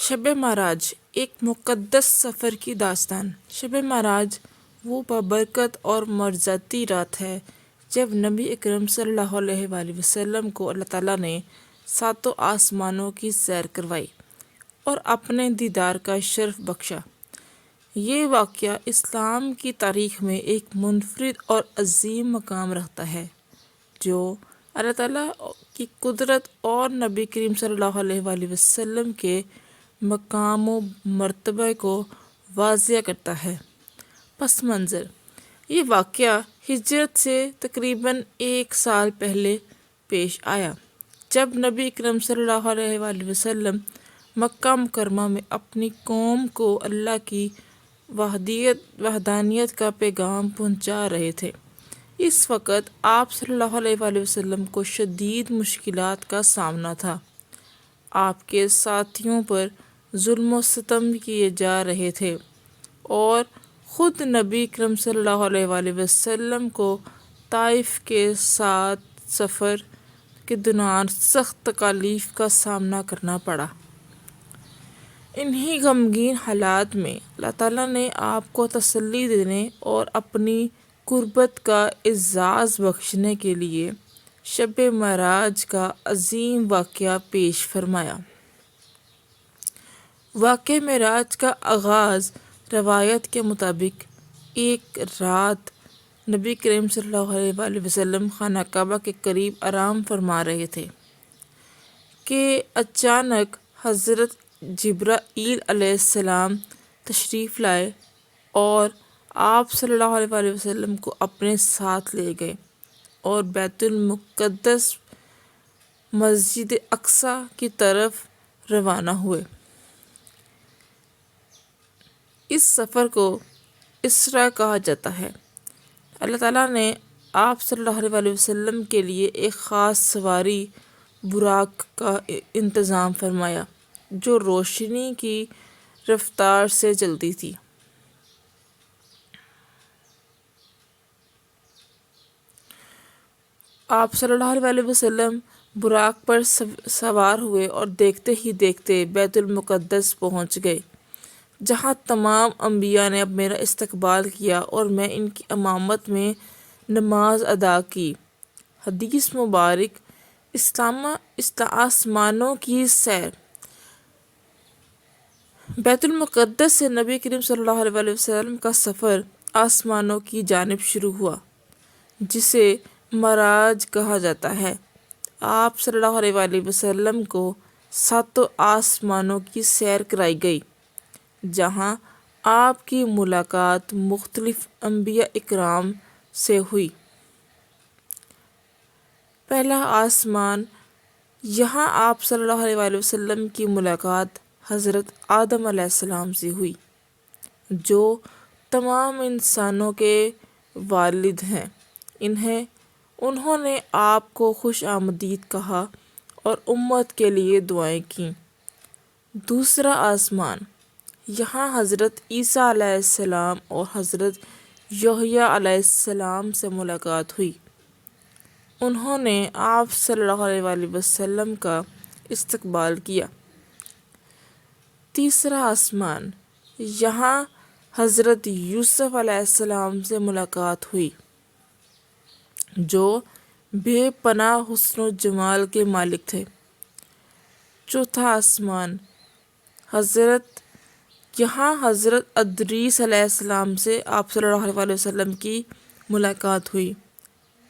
شب معراج ایک مقدس سفر کی داستان۔ شب معراج وہ بابرکت اور معجزاتی رات ہے جب نبی اکرم صلی اللہ علیہ وآلہ وسلم کو اللہ تعالیٰ نے ساتوں آسمانوں کی سیر کروائی اور اپنے دیدار کا شرف بخشا۔ یہ واقعہ اسلام کی تاریخ میں ایک منفرد اور عظیم مقام رکھتا ہے جو اللہ تعالیٰ کی قدرت اور نبی کریم صلی اللہ علیہ وآلہ وسلم کے مقام و مرتبہ کو واضح کرتا ہے۔ پس منظر: یہ واقعہ ہجرت سے تقریباً 1 سال پہلے پیش آیا جب نبی اکرم صلی اللہ علیہ وآلہ وسلم مکہ مکرمہ میں اپنی قوم کو اللہ کی وحدانیت کا پیغام پہنچا رہے تھے۔ اس وقت آپ صلی اللہ علیہ وآلہ وسلم کو شدید مشکلات کا سامنا تھا۔ آپ کے ساتھیوں پر ظلم و ستم کیے جا رہے تھے اور خود نبی اکرم صلی اللہ علیہ وآلہ وسلم کو طائف کے ساتھ سفر کے دوران سخت تکالیف کا سامنا کرنا پڑا۔ انہی غمگین حالات میں اللہ تعالیٰ نے آپ کو تسلی دینے اور اپنی قربت کا اعزاز بخشنے کے لیے شب معراج کا عظیم واقعہ پیش فرمایا۔ واقعہ معراج کا آغاز روایت کے مطابق ایک رات نبی کریم صلی اللہ علیہ وآلہ وسلم خانہ کعبہ کے قریب آرام فرما رہے تھے کہ اچانک حضرت جبرائیل علیہ السلام تشریف لائے اور آپ صلی اللہ علیہ وآلہ وسلم کو اپنے ساتھ لے گئے اور بیت المقدس مسجد اقصیٰ کی طرف روانہ ہوئے۔ اس سفر کو اسرا کہا جاتا ہے۔ اللہ تعالیٰ نے آپ صلی اللہ علیہ وآلہ وسلم کے لیے ایک خاص سواری براق کا انتظام فرمایا جو روشنی کی رفتار سے چلتی تھی۔ آپ صلی اللہ علیہ وآلہ وسلم براق پر سوار ہوئے اور دیکھتے ہی دیکھتے بیت المقدس پہنچ گئے جہاں تمام انبیاء نے اب میرا استقبال کیا اور میں ان کی امامت میں نماز ادا کی۔ حدیث مبارک: آسمانوں کی سیر۔ بیت المقدس سے نبی کریم صلی اللہ علیہ وآلہ وسلم کا سفر آسمانوں کی جانب شروع ہوا جسے معراج کہا جاتا ہے۔ آپ صلی اللہ علیہ وآلہ وسلم کو ساتوں آسمانوں کی سیر کرائی گئی جہاں آپ کی ملاقات مختلف انبیاء اکرام سے ہوئی۔ پہلا آسمان: یہاں آپ صلی اللہ علیہ وآلہ وسلم کی ملاقات حضرت آدم علیہ السلام سے ہوئی جو تمام انسانوں کے والد ہیں۔ انہوں نے آپ کو خوش آمدید کہا اور امت کے لیے دعائیں کیں۔ دوسرا آسمان: یہاں حضرت عیسیٰ علیہ السلام اور حضرت یحییٰ علیہ السلام سے ملاقات ہوئی۔ انہوں نے آپ صلی اللہ علیہ وآلہ وسلم کا استقبال کیا۔ تیسرا آسمان: یہاں حضرت یوسف علیہ السلام سے ملاقات ہوئی جو بے پناہ حسن و جمال کے مالک تھے۔ چوتھا آسمان: یہاں حضرت ادریس علیہ السلام سے آپ صلی اللہ علیہ وآلہ وسلم کی ملاقات ہوئی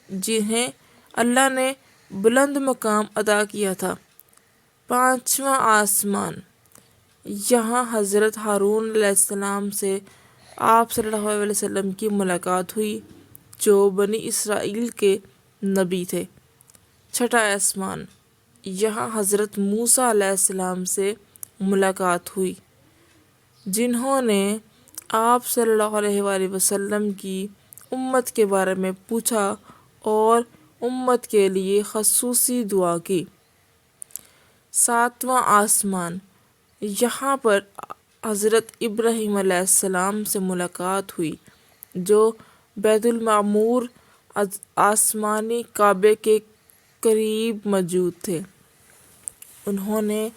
جنہیں اللہ نے بلند مقام عطا کیا تھا۔ پانچواں آسمان: یہاں حضرت ہارون علیہ السلام سے آپ صلی اللہ علیہ وسلم کی ملاقات ہوئی جو بنی اسرائیل کے نبی تھے۔ چھٹا آسمان: یہاں حضرت موسیٰ علیہ السلام سے ملاقات ہوئی جنہوں نے آپ صلی اللہ علیہ وآلہ وسلم کی امت کے بارے میں پوچھا اور امت کے لیے خصوصی دعا کی۔ ساتواں آسمان: یہاں پر حضرت ابراہیم علیہ السلام سے ملاقات ہوئی جو بیت المعمور آسمانی کعبے کے قریب موجود تھے۔ انہوں نے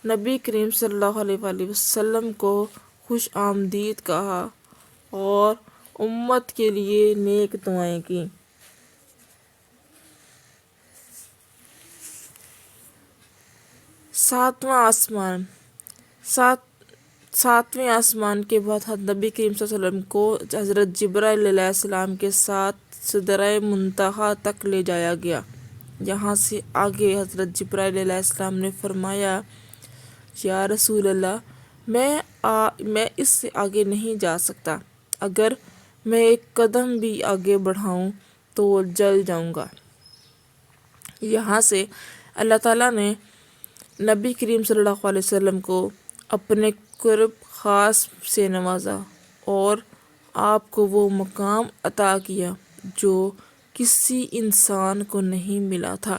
نبی کریم صلی اللہ علیہ وآلہ وسلم کو خوش آمدید کہا اور امت کے لیے نیک دعائیں کی۔ ساتواں آسمان۔ ساتویں آسمان کے بعد حضرت نبی کریم صلی اللہ علیہ وسلم کو حضرت جبرائیل علیہ السلام کے ساتھ سدرہ منتہا تک لے جایا گیا۔ یہاں سے آگے حضرت جبرائیل علیہ السلام نے فرمایا، یا رسول اللہ، میں اس سے آگے نہیں جا سکتا، اگر میں ایک قدم بھی آگے بڑھاؤں تو جل جاؤں گا۔ یہاں سے اللہ تعالیٰ نے نبی کریم صلی اللہ علیہ وسلم کو اپنے قرب خاص سے نوازا اور آپ کو وہ مقام عطا کیا جو کسی انسان کو نہیں ملا تھا۔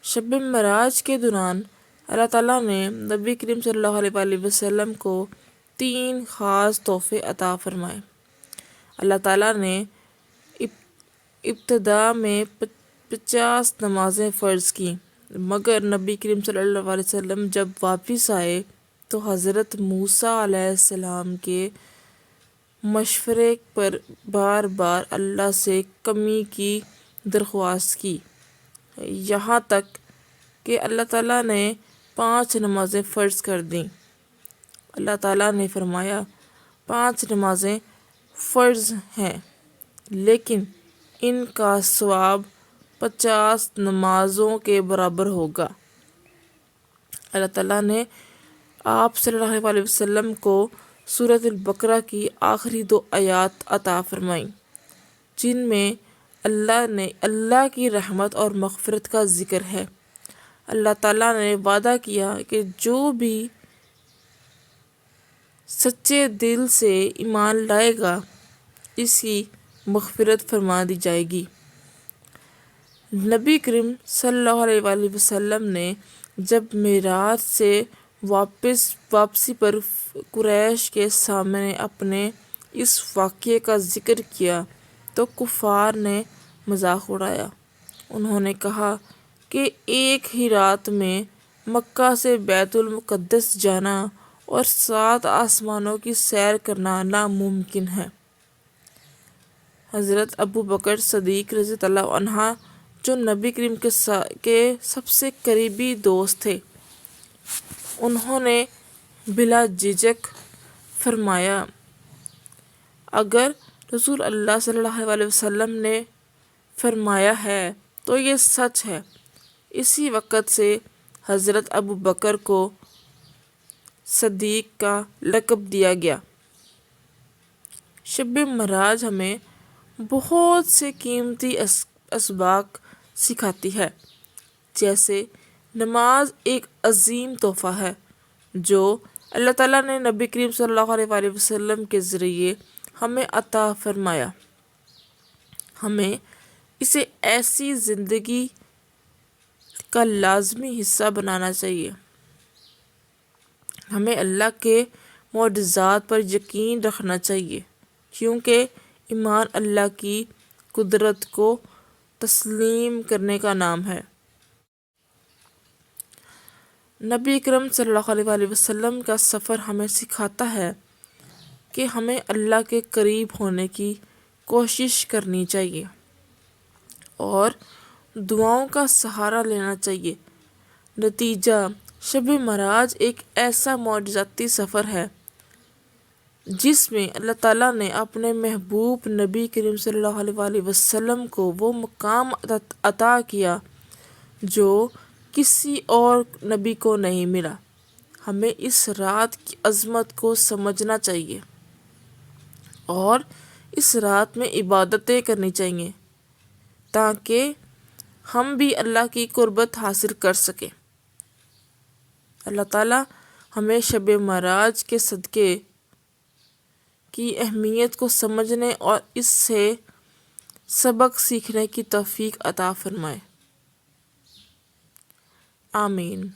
شب معراج کے دوران اللہ تعالیٰ نے نبی کریم صلی اللہ علیہ وآلہ وسلم کو 3 خاص تحفے عطا فرمائے۔ اللہ تعالیٰ نے ابتدا میں 50 نمازیں فرض کی، مگر نبی کریم صلی اللہ علیہ وسلم جب واپس آئے تو حضرت موسیٰ علیہ السلام کے مشورے پر بار بار اللہ سے کمی کی درخواست کی، یہاں تک کہ اللہ تعالیٰ نے 5 نمازیں فرض کر دیں۔ اللہ تعالیٰ نے فرمایا، 5 نمازیں فرض ہیں لیکن ان کا ثواب 50 نمازوں کے برابر ہوگا۔ اللہ تعالیٰ نے آپ صلی اللہ علیہ وسلم کو سورۃ البقرہ کی آخری 2 آیات عطا فرمائیں، جن میں اللہ کی رحمت اور مغفرت کا ذکر ہے۔ اللہ تعالیٰ نے وعدہ کیا کہ جو بھی سچے دل سے ایمان لائے گا اس کی مغفرت فرما دی جائے گی۔ نبی کریم صلی اللہ علیہ وآلہ وسلم نے جب معراج سے واپسی پر قریش کے سامنے اپنے اس واقعے کا ذکر کیا تو کفار نے مذاق اڑایا۔ انہوں نے کہا کہ ایک ہی رات میں مکہ سے بیت المقدس جانا اور 7 آسمانوں کی سیر کرنا ناممکن ہے۔ حضرت ابو بکر صدیق رضی اللہ عنہ جو نبی کریم کے سب سے قریبی دوست تھے، انہوں نے بلا جھجک فرمایا، اگر رسول اللہ صلی اللہ علیہ وسلم نے فرمایا ہے تو یہ سچ ہے۔ اسی وقت سے حضرت ابو بکر کو صدیق کا لقب دیا گیا۔ شب معراج ہمیں بہت سے قیمتی اسباق سکھاتی ہے، جیسے نماز ایک عظیم تحفہ ہے جو اللہ تعالیٰ نے نبی کریم صلی اللہ علیہ وآلہ وسلم کے ذریعے ہمیں عطا فرمایا۔ ہمیں اسے ایسی زندگی کا لازمی حصہ بنانا چاہیے۔ ہمیں اللہ کے معجزات پر یقین رکھنا چاہیے، کیونکہ ایمان اللہ کی قدرت کو تسلیم کرنے کا نام ہے۔ نبی اکرم صلی اللہ علیہ وآلہ وسلم کا سفر ہمیں سکھاتا ہے کہ ہمیں اللہ کے قریب ہونے کی کوشش کرنی چاہیے اور دعاؤں کا سہارا لینا چاہیے۔ نتیجہ، شب معراج ایک ایسا معجزاتی سفر ہے جس میں اللہ تعالیٰ نے اپنے محبوب نبی کریم صلی اللہ علیہ وآلہ وسلم کو وہ مقام عطا کیا جو کسی اور نبی کو نہیں ملا۔ ہمیں اس رات کی عظمت کو سمجھنا چاہیے اور اس رات میں عبادتیں کرنی چاہیے تاکہ ہم بھی اللہ کی قربت حاصل کر سکیں۔ اللہ تعالیٰ ہمیں شب معراج کے صدقے کی اہمیت کو سمجھنے اور اس سے سبق سیکھنے کی توفیق عطا فرمائے۔ آمین۔